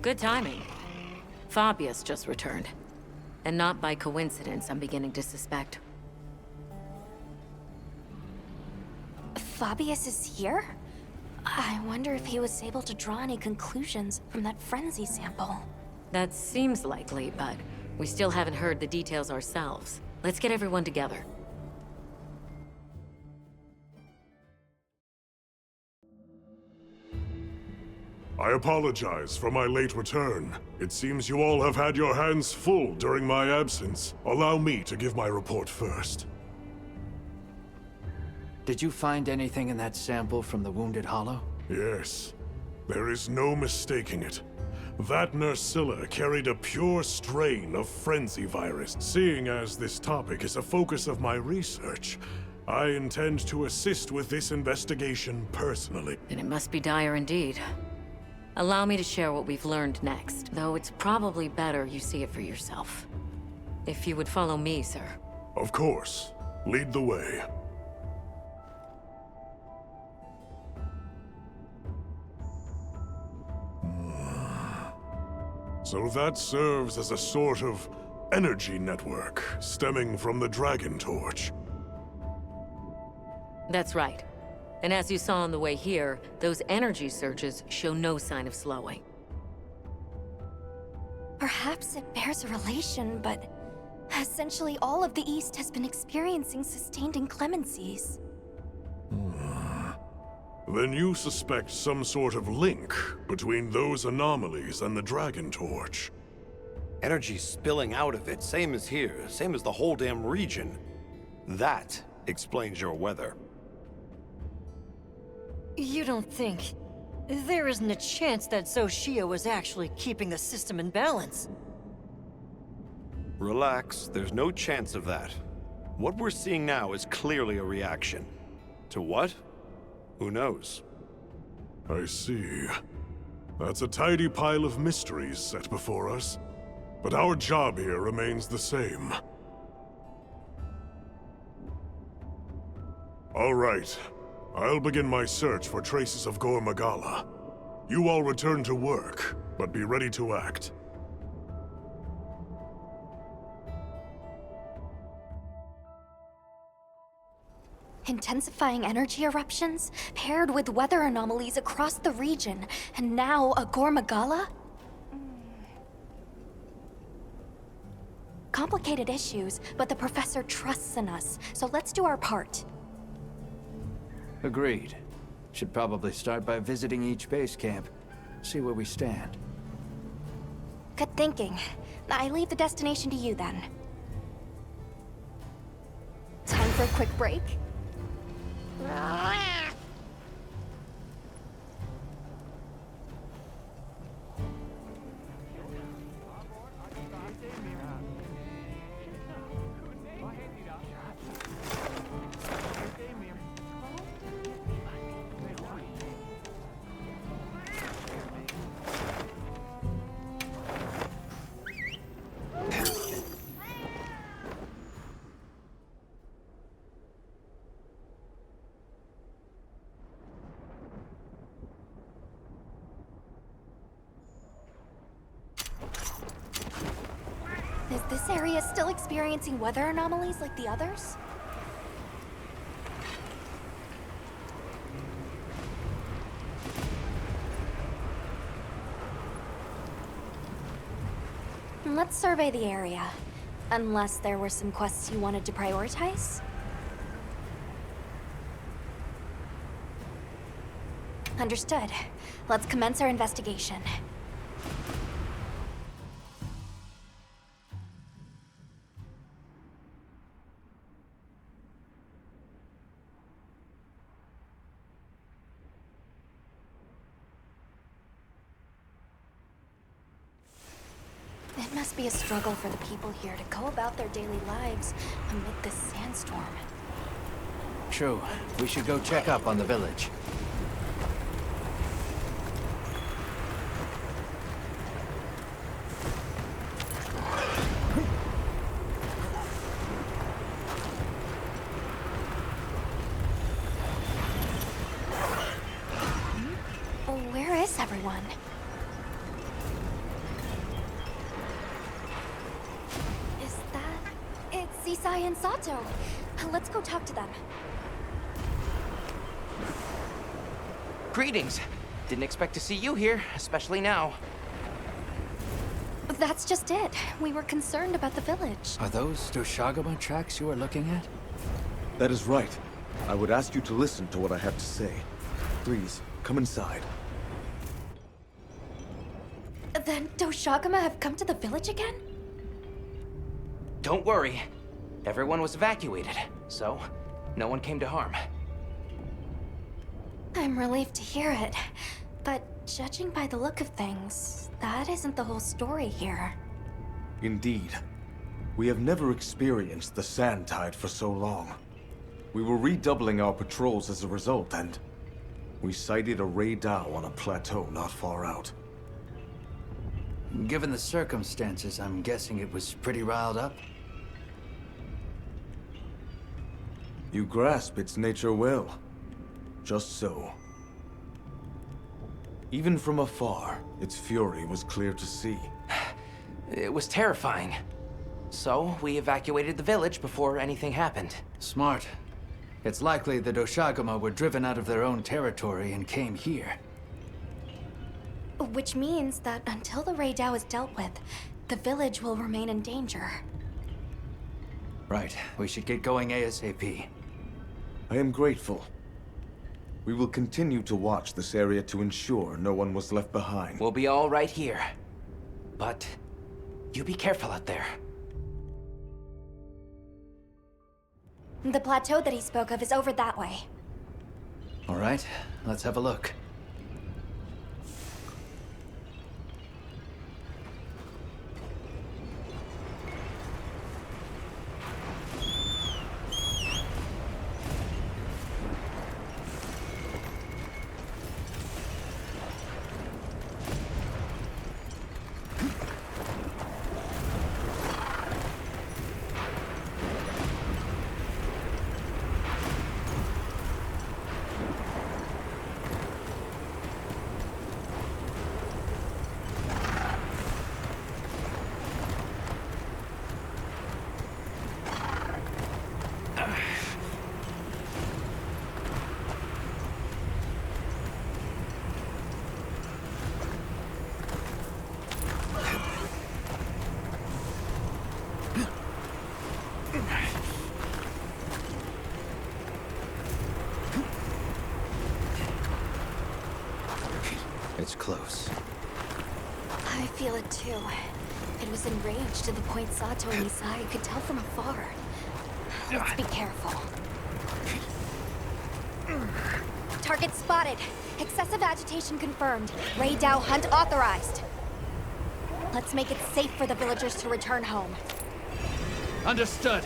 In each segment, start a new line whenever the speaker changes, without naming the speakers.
good timing. Fabius just returned. And not by coincidence, I'm beginning to suspect.
Fabius is here? I wonder if he was able to draw any conclusions from that frenzy sample.
That seems likely, but we still haven't heard the details ourselves. Let's get everyone together.
I apologize for my late return. It seems you all have had your hands full during my absence. Allow me to give my report first.
Did you find anything in that sample from the Wounded Hollow?
Yes. There is no mistaking it. That Nursilla carried a pure strain of frenzy virus. Seeing as this topic is a focus of my research, I intend to assist with this investigation personally.
Then it must be dire indeed. Allow me to share what we've learned next, though it's probably better you see it for yourself. If you would follow me, sir.
Of course. Lead the way. So that serves as a sort of energy network stemming from the Dragon Torch.
That's right. And as you saw on the way here, those energy surges show no sign of slowing.
Perhaps it bears a relation, but essentially all of the East has been experiencing sustained inclemencies.
Then you suspect some sort of link between those anomalies and the Dragon Torch.
Energy spilling out of it, same as here, same as the whole damn region. That explains your weather.
You don't think... There isn't a chance that Xochitl was actually keeping the system in balance?
Relax, there's no chance of that. What we're seeing now is clearly a reaction. To what? Who knows?
I see. That's a tidy pile of mysteries set before us. But our job here remains the same. All right. I'll begin my search for traces of Gore Magala. You all return to work, but be ready to act.
Intensifying energy eruptions, paired with weather anomalies across the region, and now a Gore Magala? Complicated issues, but the professor trusts in us, so let's do our part.
Agreed. Should probably start by visiting each base camp. See where we stand.
Good thinking. I leave the destination to you then. Time for a quick break? Is this area still experiencing weather anomalies like the others? Let's survey the area. Unless there were some quests you wanted to prioritize? Understood. Let's commence our investigation. It must be a struggle for the people here to go about their daily lives amid this sandstorm.
True. We should go check up on the village.
Where is everyone? Misai and Sato. Let's go talk to them.
Greetings. Didn't expect to see you here, especially now.
That's just it. We were concerned about the village.
Are those Doshagama tracks you are looking at?
That is right. I would ask you to listen to what I have to say. Please, come inside.
Then Doshagama have come to the village again?
Don't worry. Everyone was evacuated, so no one came to harm.
I'm relieved to hear it. But judging by the look of things, that isn't the whole story here.
Indeed. We have never experienced the Sand Tide for so long. We were redoubling our patrols as a result, and we sighted a Raydao on a plateau not far out.
Given the circumstances, I'm guessing it was pretty riled up.
You grasp its nature well. Just so. Even from afar, its fury was clear to see.
It was terrifying. So we evacuated the village before anything happened.
Smart. It's likely the Doshagama were driven out of their own territory and came here.
Which means that until the Raydao is dealt with, the village will remain in danger.
Right. We should get going ASAP.
I am grateful. We will continue to watch this area to ensure no one was left behind.
We'll be all right here. But you be careful out there.
The plateau that he spoke of is over that way.
All right, let's have a look. It's close.
I feel it too. It was enraged to the point Sato and Misai could tell from afar. Let's be careful. Target spotted. Excessive agitation confirmed. Raydao hunt authorized. Let's make it safe for the villagers to return home.
Understood.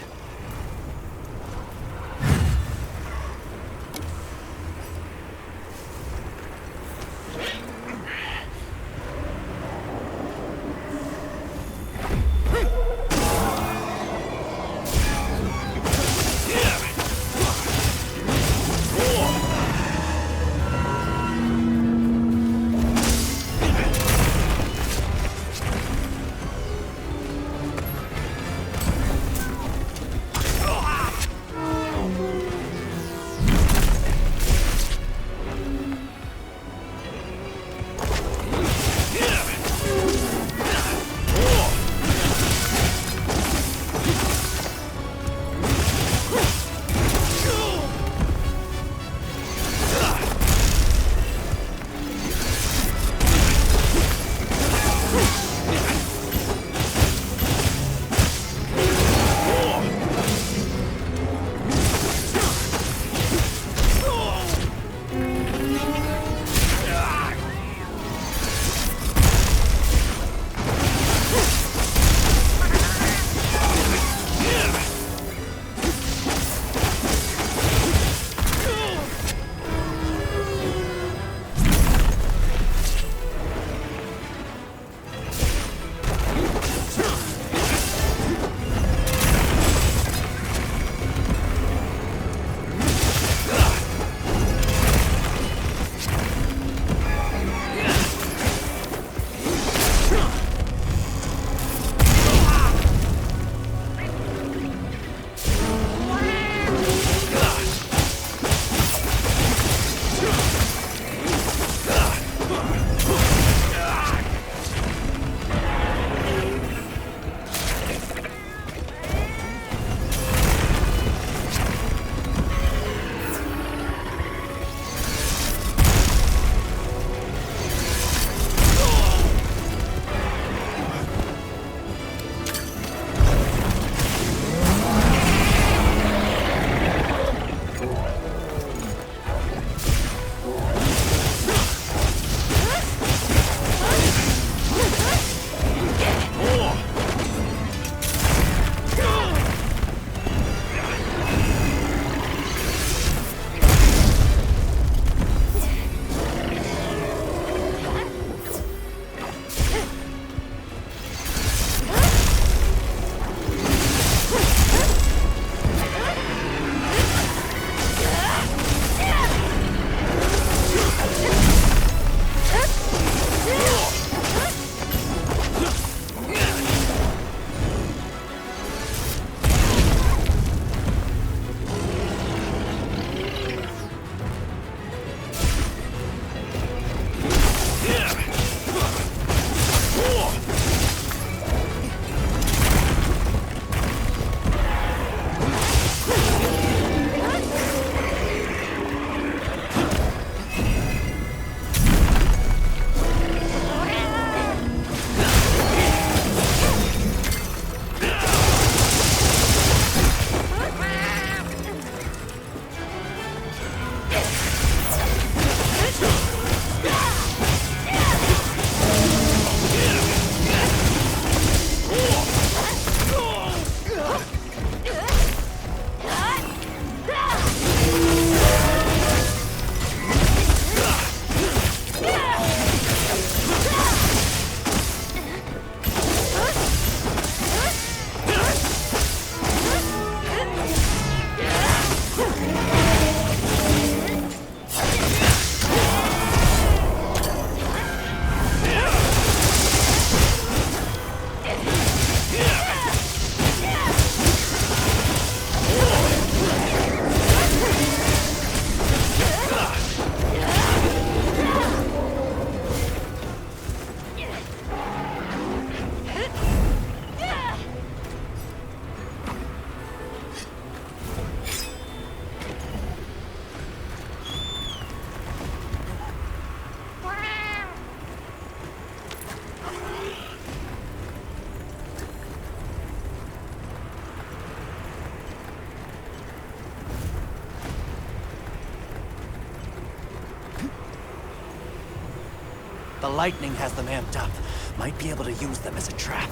The lightning has them amped up. Might be able to use them as a trap.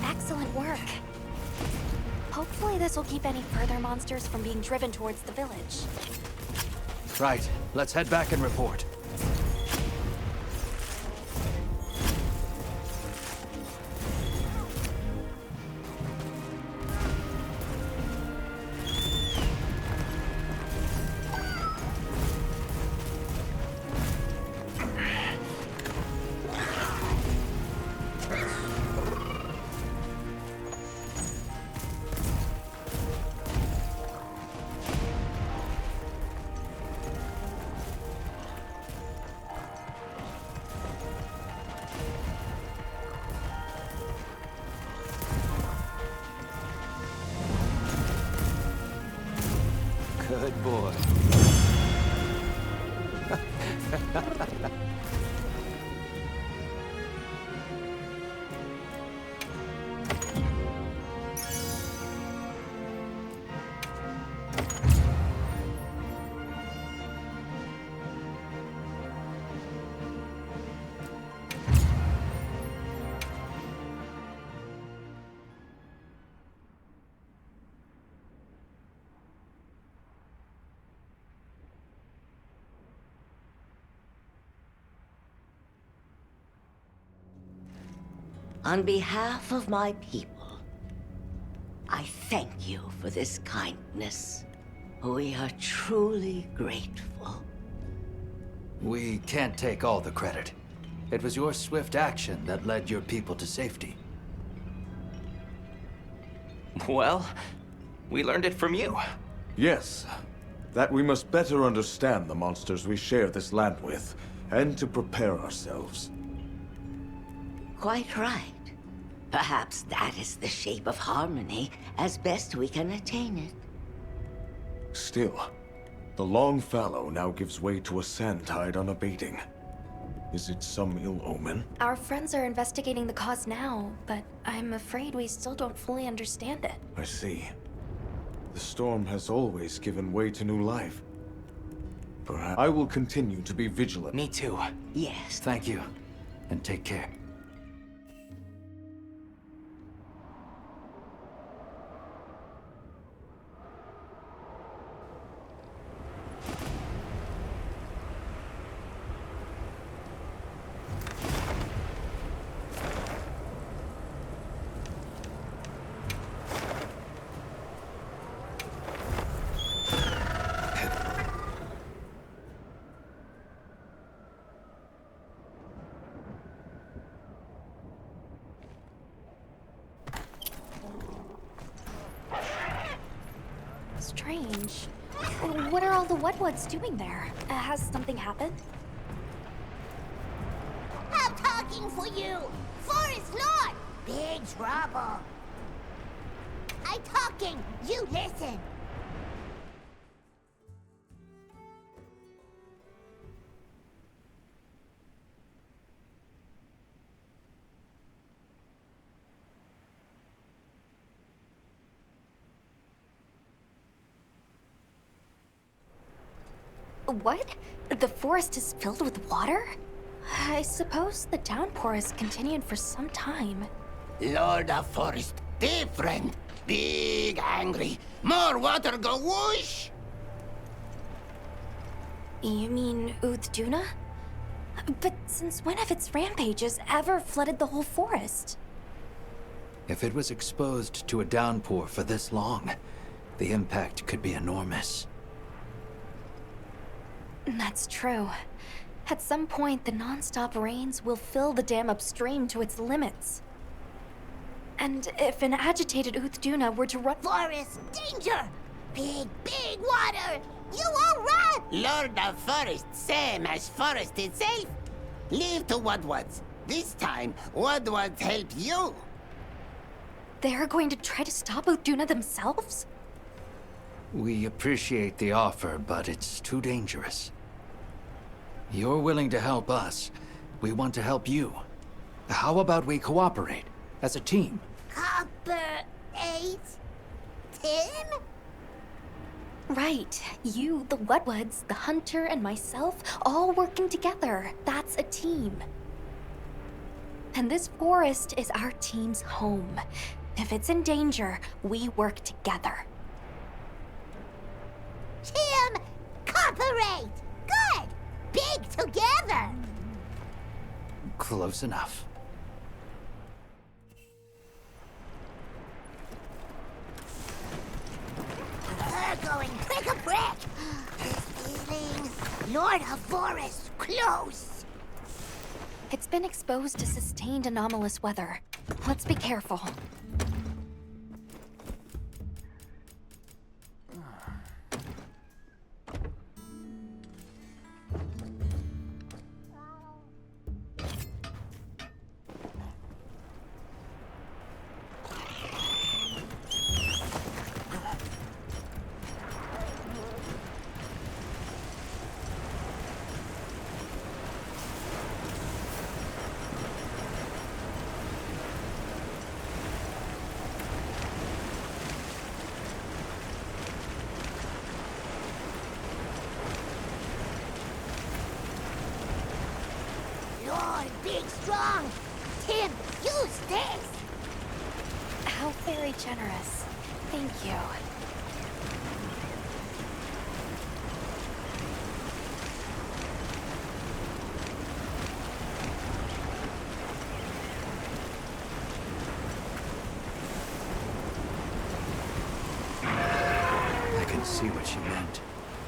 Excellent work. Hopefully this will keep any further monsters from being driven towards the village.
Right, let's head back and report. Good boy.
On behalf of my people, I thank you for this kindness. We are truly grateful.
We can't take all the credit. It was your swift action that led your people to safety.
Well, we learned it from you.
Yes, that we must better understand the monsters we share this land with, and to prepare ourselves.
Quite right. Perhaps that is the shape of harmony, as best we can attain it.
Still, the long fallow now gives way to a sand tide unabating. Is it some ill omen?
Our friends are investigating the cause now, but I'm afraid we still don't fully understand it.
I see. The storm has always given way to new life. Perhaps I will continue to be vigilant.
Me too.
Yes.
Thank you, and take care.
Strange. What are all the Wetwoods doing there? Has something happened?
I'm talking for you! Forest Lord! Big trouble! I'm talking! You listen!
What? The forest is filled with water? I suppose the downpour has continued for some time.
Lord of Forest, different. Big angry. More water go whoosh!
You mean Uthduna? But since when have its rampages ever flooded the whole forest?
If it was exposed to a downpour for this long, the impact could be enormous.
That's true. At some point, the non-stop rains will fill the dam upstream to its limits. And if an agitated Uthduna were to run—
Forest, danger! Big water! You all run!
Lord of Forest, same as Forest itself. Leave to Woodwards. This time, Woodwards help you.
they're going to try to stop Uthduna themselves?
We appreciate the offer, but it's too dangerous. You're willing to help us. We want to help you. How about we cooperate as a team?
Copper 8? 10?
Right. You, the Woodwards, the Hunter, and myself, all working together. That's a team. And this forest is our team's home. If it's in danger, we work together.
Team Cooperate! Good! Big together!
Close enough.
We're going prick-a-prick! This feeling... Lord of Forest, close!
It's been exposed to sustained anomalous weather. Let's be careful.
Lord, big strong! Tim, use this!
How very generous. Thank you.
I can see what she meant.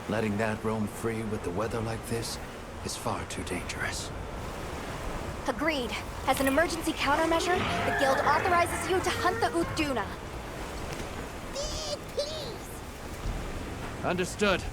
Letting that roam free with the weather like this is far too dangerous.
Agreed. As an emergency countermeasure, the Guild authorizes you to hunt the Uthduna.
Big please!
Understood.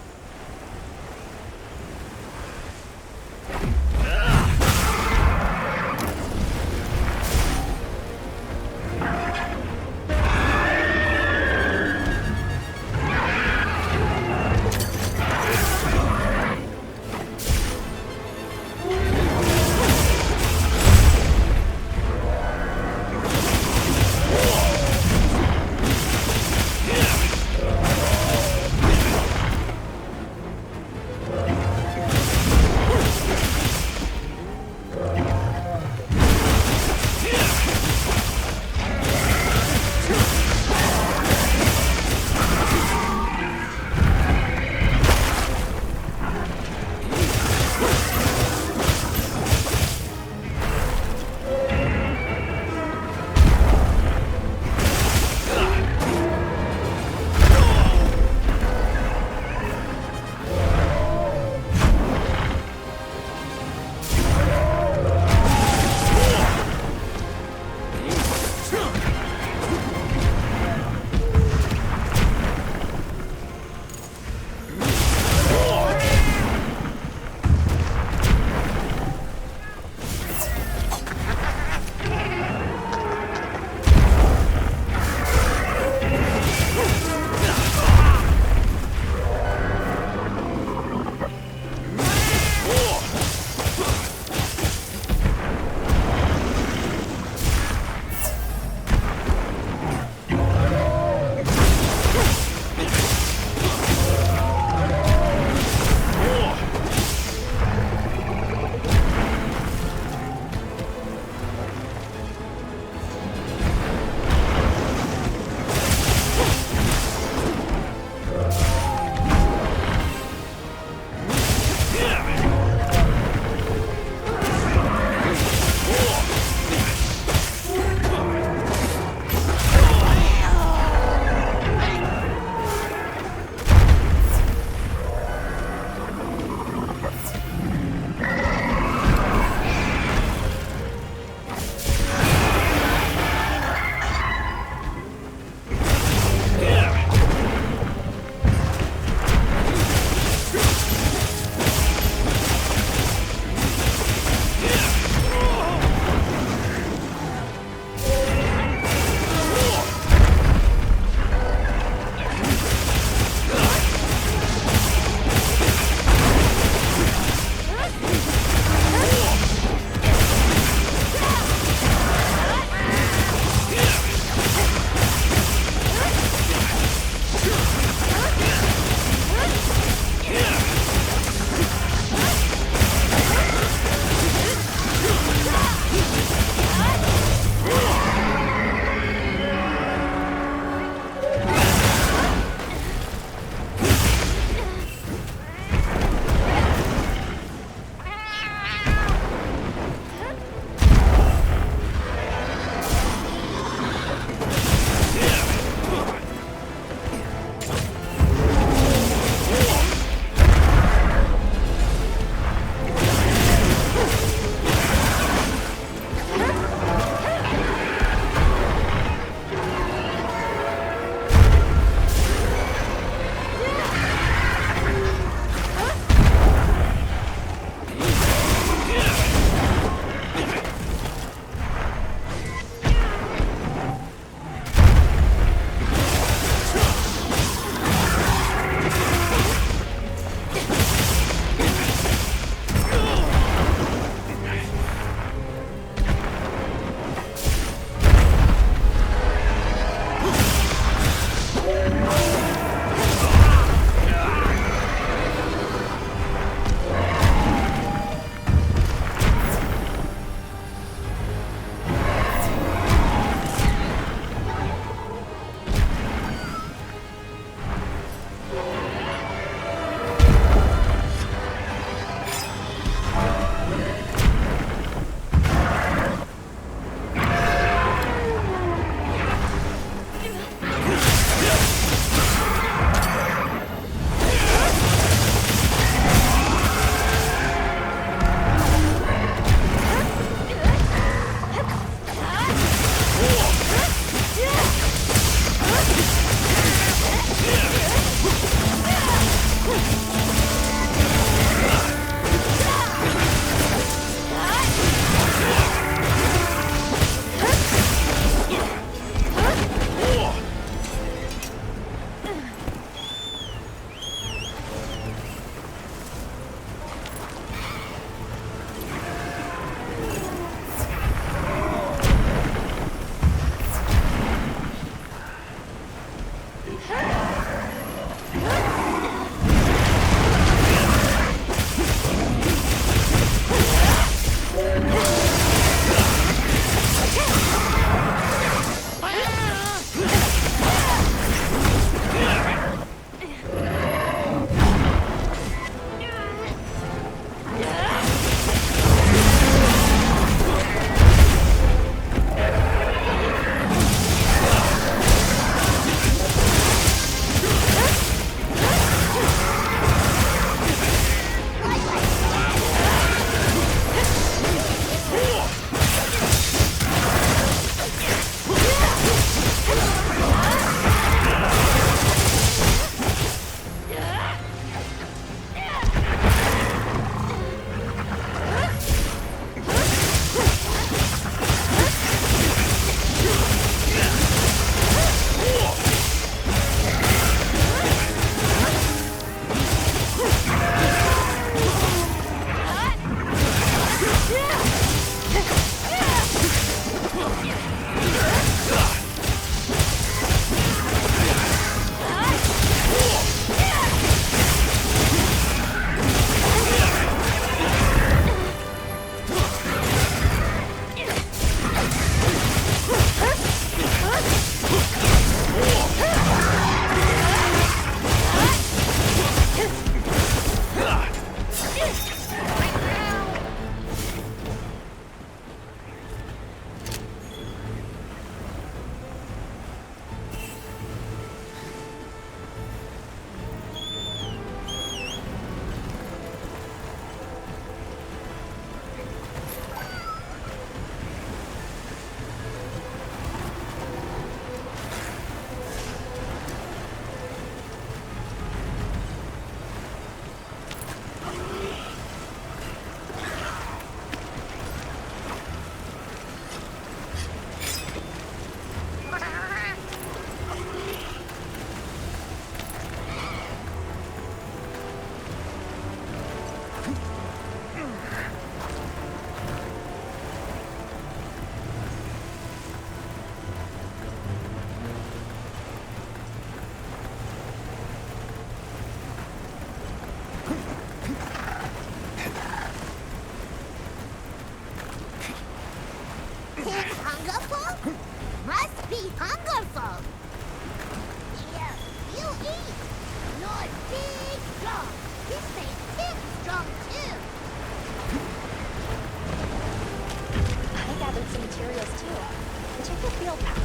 Check your field pouch.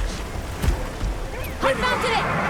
I found it!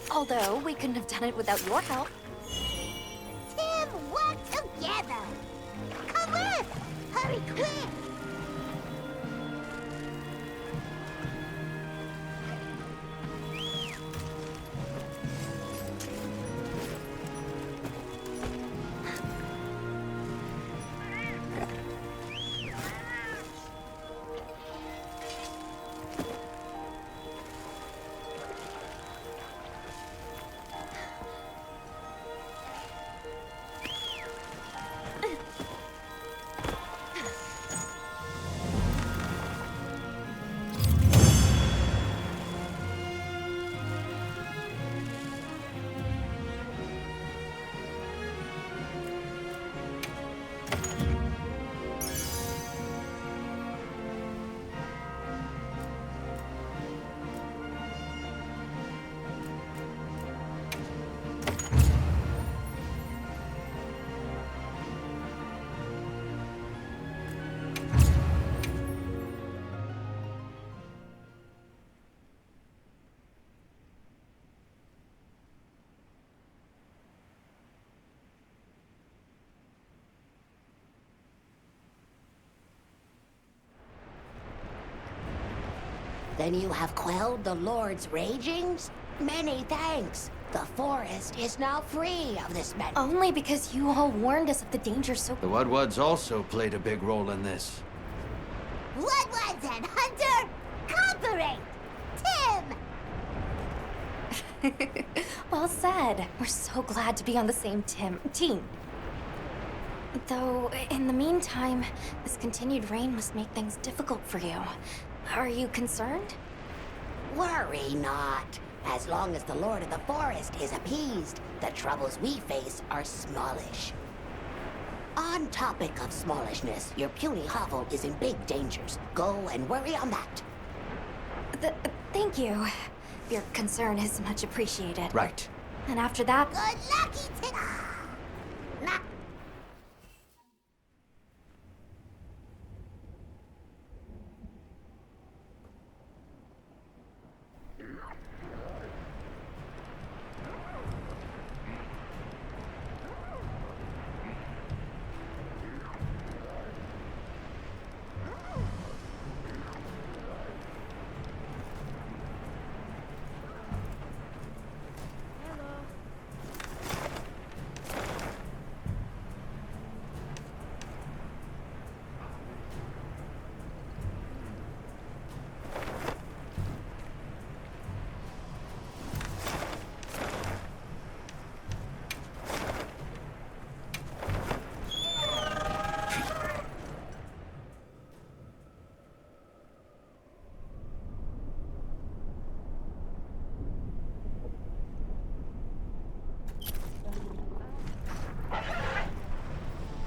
Although, we couldn't have done it without your help.
Tim, work together! Come on! Hurry quick! Then you have quelled the Lord's ragings? Many thanks. The forest is now free of this menace.
Only because you all warned us of the danger so...
The Wudwuds also played a big role in this.
Wudwuds and Hunter, cooperate! Tim!
Well said. We're so glad to be on the same team. Though, in the meantime, this continued rain must make things difficult for you. Are you concerned?
Worry not. As long as the Lord of the Forest is appeased, the troubles we face are smallish. On topic of smallishness, your puny hovel is in big dangers. Go and worry on that.
Thank you. Your concern is much appreciated.
Right.
And after that...
Good lucky today! Nah.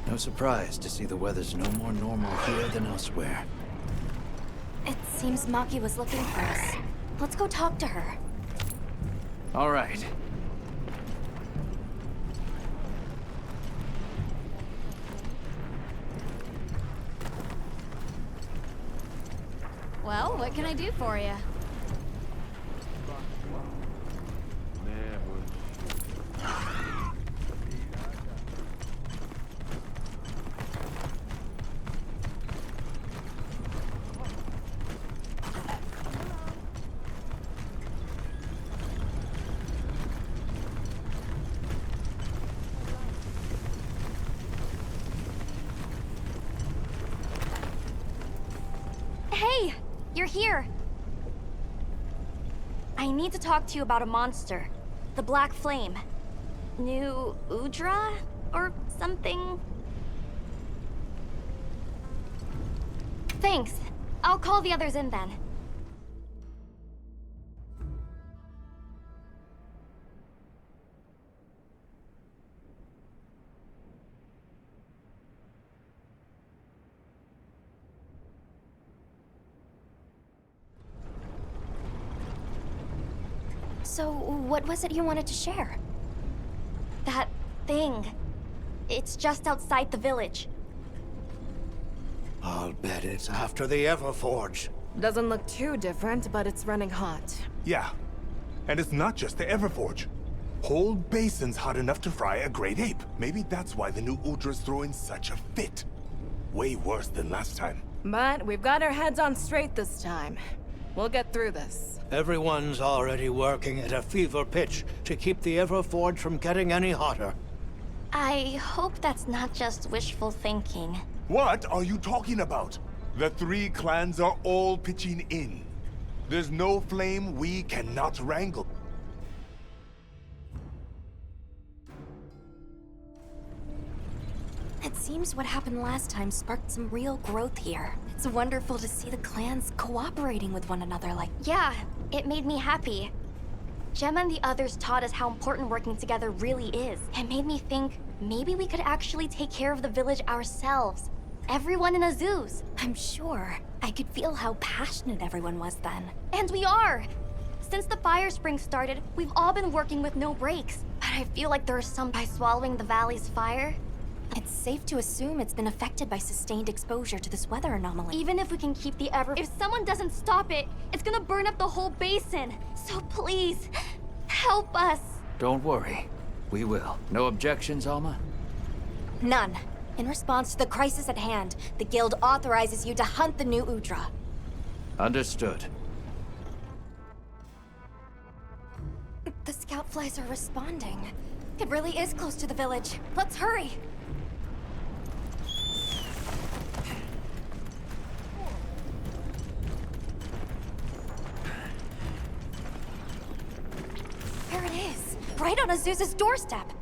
No surprise to see the weather's no more normal here than elsewhere.
It seems Maki was looking for us. Let's go talk to her.
All right.
Well, what can I do for you?
Hey! You're here! I need to talk to you about a monster. The Black Flame. New Udra? Or something? Thanks. I'll call the others in then. So, what was it you wanted to share? That thing. It's just outside the village.
I'll bet it's after the Everforge.
Doesn't look too different, but it's running hot.
Yeah. And it's not just the Everforge. Whole basin's hot enough to fry a great ape. Maybe that's why the new Udra's throwing such a fit. Way worse than last time.
But we've got our heads on straight this time. We'll get through this.
Everyone's already working at a fever pitch to keep the Everforge from getting any hotter.
I hope that's not just wishful thinking.
What are you talking about? The three clans are all pitching in. There's no flame we cannot wrangle.
It seems what happened last time sparked some real growth here. It's wonderful to see the clans cooperating with one another like... Yeah, it made me happy. Gemma and the others taught us how important working together really is. It made me think maybe we could actually take care of the village ourselves. Everyone in Azuz. I'm sure. I could feel how passionate everyone was then. And we are! Since the fire spring started, we've all been working with no breaks. But I feel like there are some by swallowing the valley's fire. It's safe to assume it's been affected by sustained exposure to this weather anomaly. Even if we can keep the If someone doesn't stop it, it's gonna burn up the whole basin. So please, help us.
Don't worry. We will. No objections, Alma?
None. In response to the crisis at hand, the Guild authorizes you to hunt the new Udra.
Understood.
The scout flies are responding. It really is close to the village. Let's hurry! There it is! Right on Azuz's doorstep!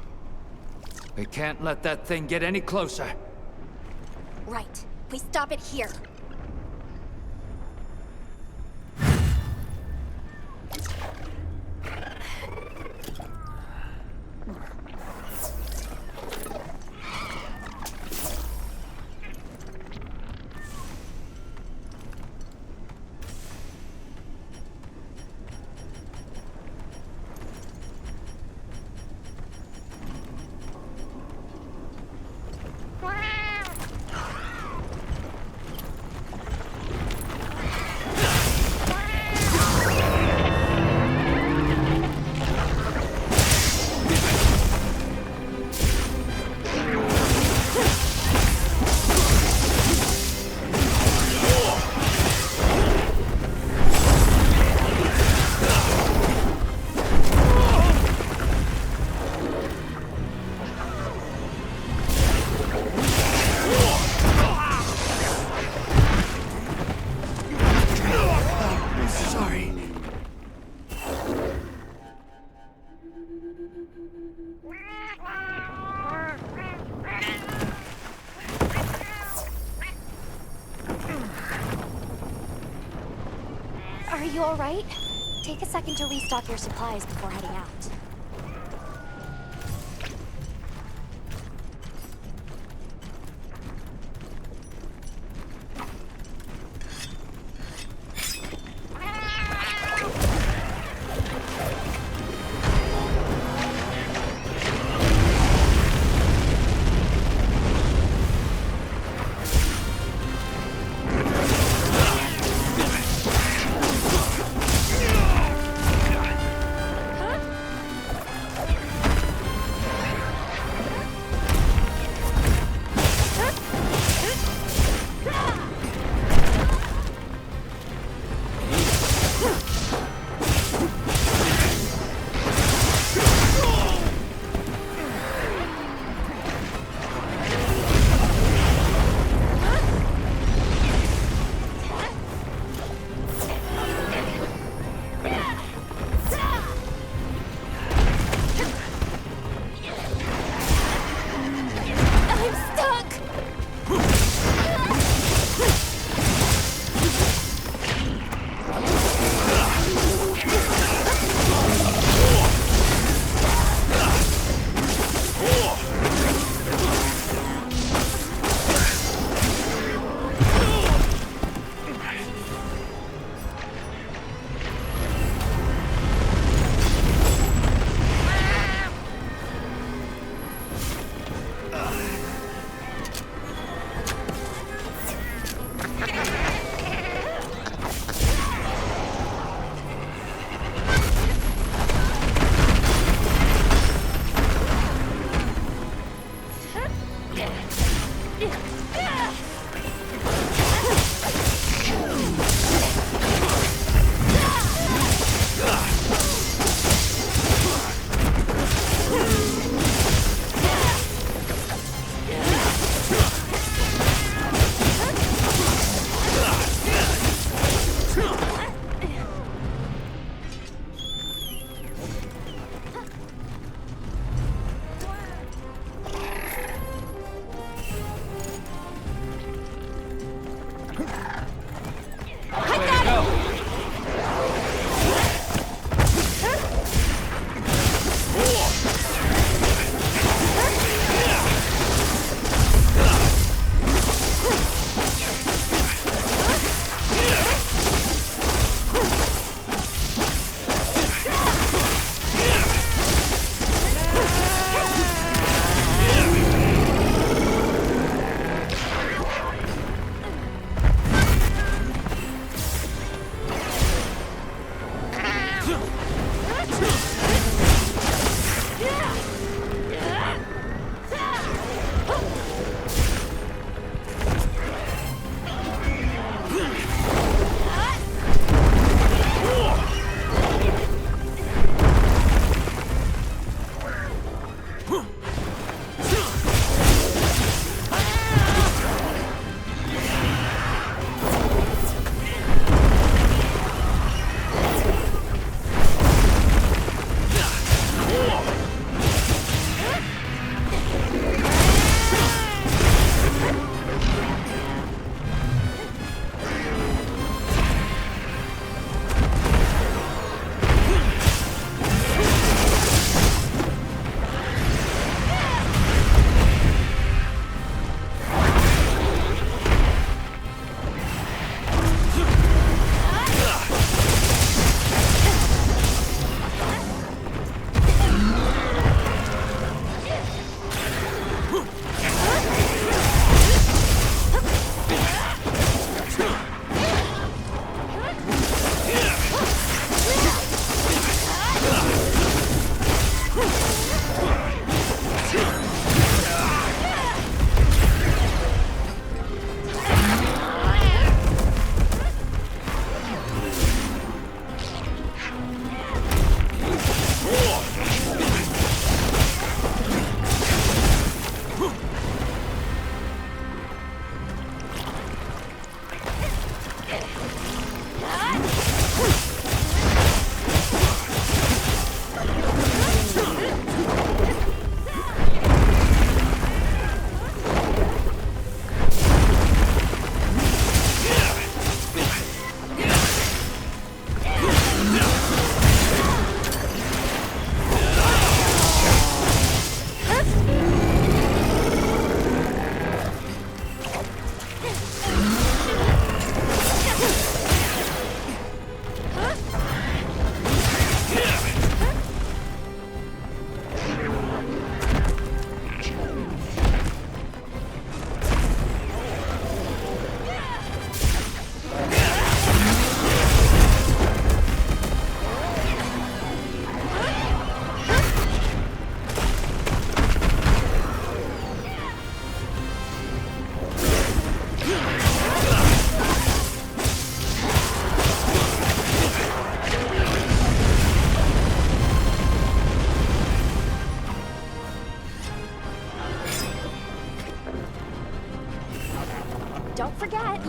We can't let that thing get any closer.
Right. We stop it here. You alright? Take a second to restock your supplies before heading out.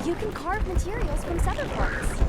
You can carve materials from severed parts.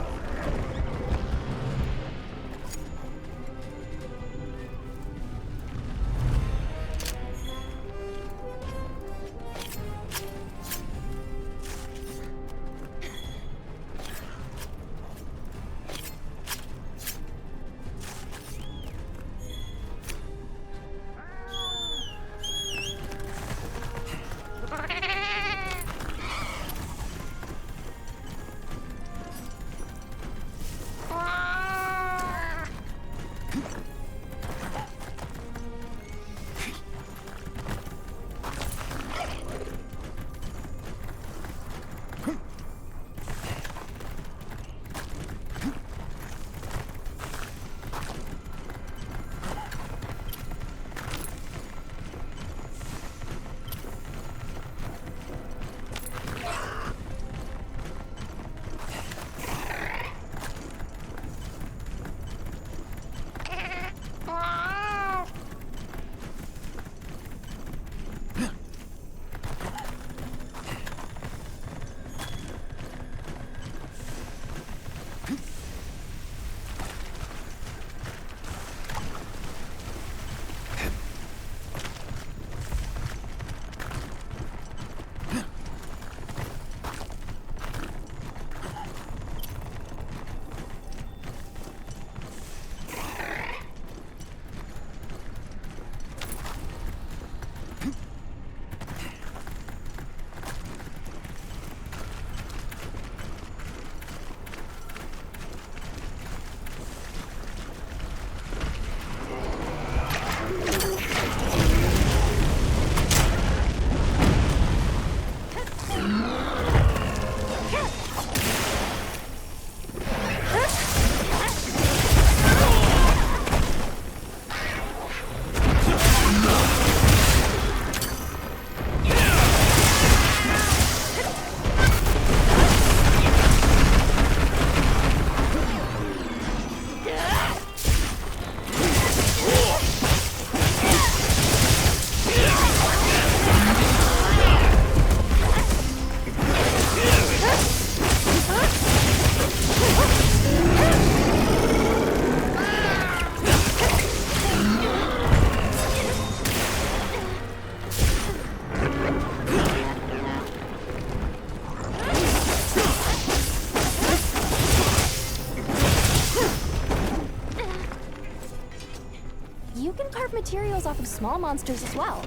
You can carve materials off of small monsters as well.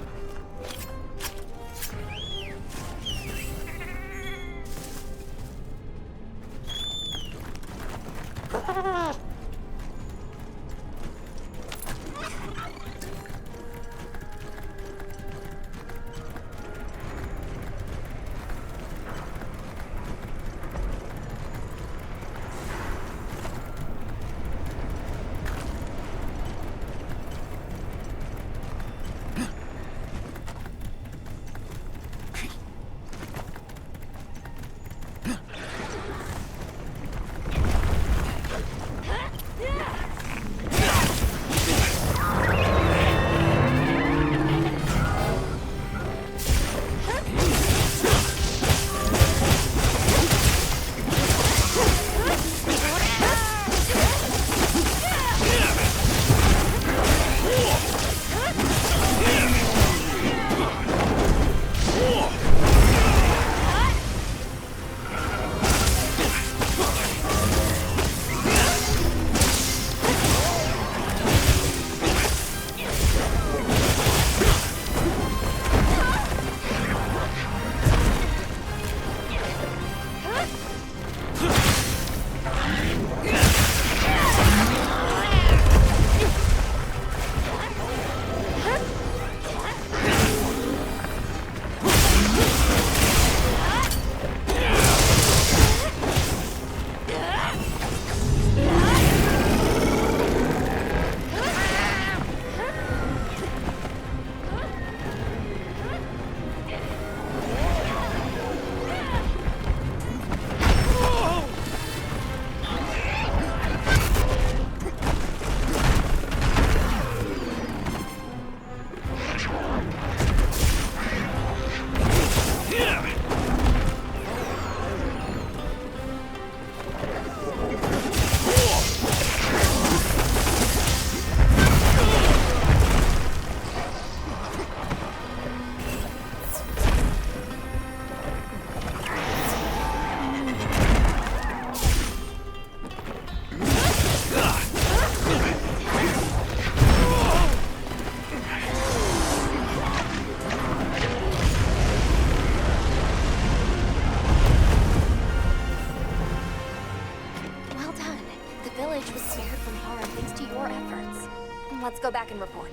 Let's go back and report.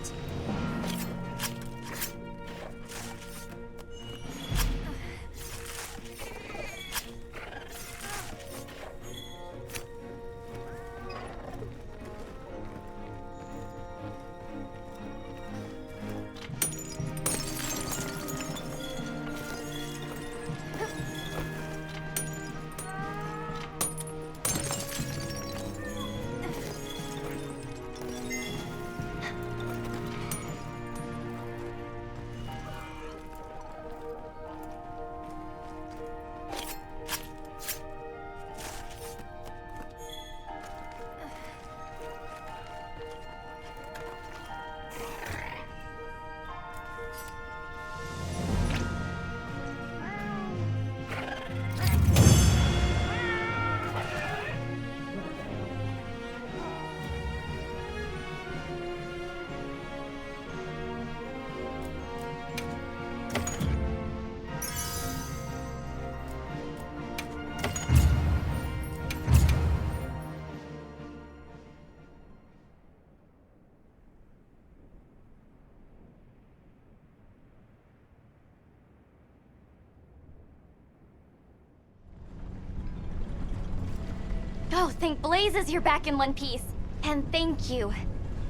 Oh, thank blazes you're back in one piece. And thank you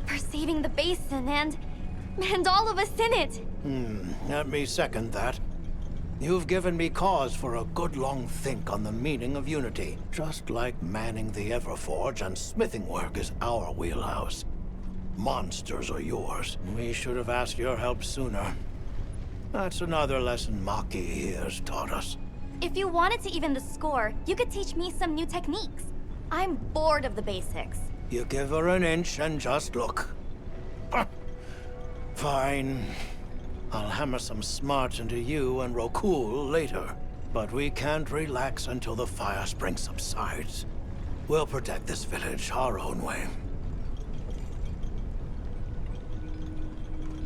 for saving the basin and all of us in it.
Let me second that. You've given me cause for a good long think on the meaning of unity. Just like manning the Everforge and smithing work is our wheelhouse. Monsters are yours. We should have asked your help sooner. That's another lesson Maki here's taught us.
If you wanted to even the score, you could teach me some new techniques. I'm bored of the basics.
You give her an inch and just look. Fine. I'll hammer some smarts into you and Rokul later. But we can't relax until the fire spring subsides. We'll protect this village our own way.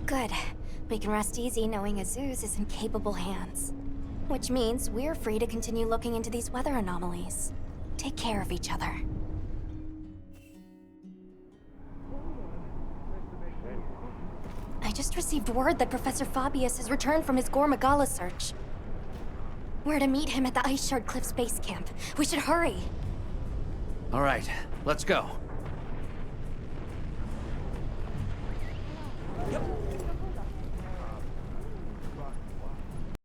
Good. We can rest easy knowing Azuz is in capable hands. Which means we're free to continue looking into these weather anomalies. Take care of each other. I just received word that Professor Fabius has returned from his Gormagala search. We're to meet him at the Ice Shard Cliffs base camp. We should hurry.
All right, let's go.